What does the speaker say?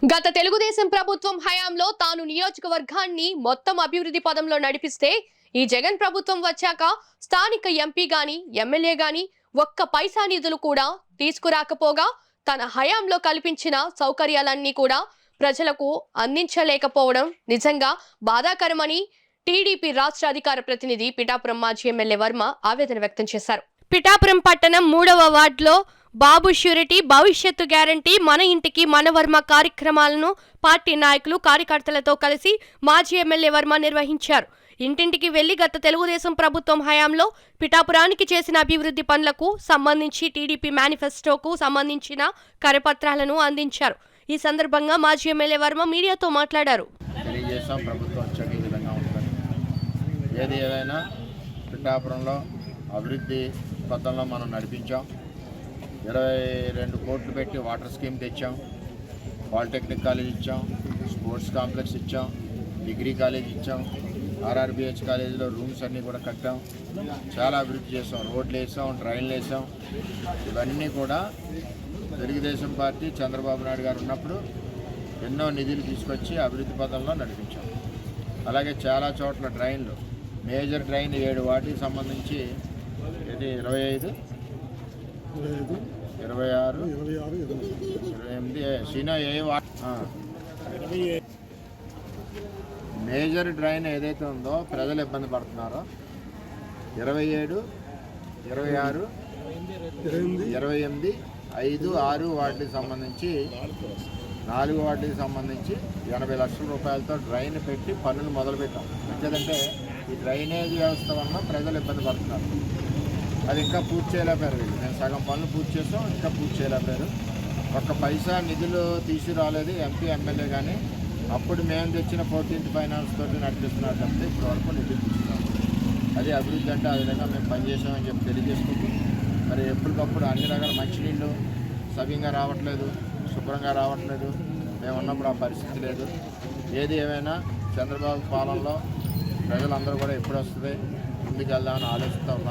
గత తెలుగుదేశం ప్రభుత్వం హయాంలో తాను నియోజకవర్గాన్ని మొత్తం అభివృద్ధి పదంలో నడిపిస్తే ఈ జగన్ ప్రభుత్వం వచ్చాక స్థానిక ఎంపీ గాని ఎమ్మెల్యే గాని ఒక్క పైసా నిధులు కూడా తీసుకురాకపోగా తన హయాంలో కల్పించిన సౌకర్యాలన్నీ కూడా ప్రజలకు అందించలేకపోవడం నిజంగా బాధాకరమని టీడీపీ రాష్ట్ర అధికార ప్రతినిధి పిఠాపురం మాజీ ఎమ్మెల్యే వర్మ ఆవేదన వ్యక్తం చేశారు. పిఠాపురం పట్టణం 3వ వార్డులో బాబు ష్యూరిటీ భవిష్యత్తు గ్యారంటీ మన ఇంటికి మన వర్మ కార్యక్రమాలను పార్టీ నాయకులు కార్యకర్తలతో కలిసి మాజీ ఎమ్మెల్యే వర్మ నిర్వహించారు. ఇంటింటికి వెళ్లి గత తెలుగుదేశం ప్రభుత్వం హయాంలో పిఠాపురానికి చేసిన అభివృద్ధి పనులకు సంబంధించి టీడీపీ మేనిఫెస్టోకు సంబంధించిన కరపత్రాలను అందించారు. ఈ సందర్భంగా మాజీ ఎమ్మెల్యే వర్మ మీడియాతో మాట్లాడారు. ఏది ఏదైనా పిఠాపురంలో అభివృద్ధి పథంలో మనం నడిపించాం. 22 కోట్లు పెట్టి వాటర్ స్కీమ్ తెచ్చాం, పాలిటెక్నిక్ కాలేజ్ ఇచ్చాం, స్పోర్ట్స్ కాంప్లెక్స్ ఇచ్చాం, డిగ్రీ కాలేజ్ ఇచ్చాం, ఆర్ఆర్బిహెచ్ కాలేజీలో రూమ్స్ అన్నీ కూడా కట్టాం. చాలా అభివృద్ధి చేసాం, రోడ్లు వేసాం, డ్రైన్లు వేసాం. ఇవన్నీ కూడా తెలుగుదేశం పార్టీ చంద్రబాబు నాయుడు గారు ఉన్నప్పుడు ఎన్నో నిధులు తీసుకొచ్చి అభివృద్ధి పథంలో నడిపించాం. అలాగే చాలా చోట్ల డ్రైన్లు, మేజర్ డ్రైన్ 7 వాటికి సంబంధించి ఇది 25, 26, 28 సీనో మేజర్ డ్రైన్ ఏదైతే ఉందో ప్రజలు ఇబ్బంది పడుతున్నారో 27, 26, 28, 5, 6 వాటికి సంబంధించి 4 వాటికి సంబంధించి 80 లక్షల రూపాయలతో డ్రైన్ పెట్టి పనులు మొదలుపెట్టాం. ఎందుకంటే ఈ డ్రైనేజ్ వ్యవస్థ వలన ప్రజలు ఇబ్బంది పడుతున్నారు. అది ఇంకా పూర్తి చేయలేపారు. నేను సగం పనులు పూర్తి చేస్తాం, ఇంకా పూర్తి చేయలేపారు. ఒక్క పైసా నిధులు తీసుకురాలేదు ఎంపీ ఎమ్మెల్యే కానీ. అప్పుడు మేము తెచ్చిన 14th ఫైనాన్స్ తోటి నడిపిస్తున్నారు తప్పితే ఇప్పుడు వరకు నిధులు తీసుకున్నాం. అది అభివృద్ధి అంటే ఆ విధంగా మేము పనిచేసామని చెప్పి తెలియజేసుకుంటూ మరి ఎప్పటికప్పుడు అన్ని రకాల మంచినీళ్ళు సవ్యంగా రావట్లేదు, శుభ్రంగా రావట్లేదు. మేము ఉన్నప్పుడు ఆ పరిస్థితి లేదు. ఏది ఏమైనా చంద్రబాబు పాలనలో ప్రజలందరూ కూడా ఎప్పుడు వస్తుంది ముందుకు వెళ్దామని ఆలోచిస్తూ ఉన్నారు.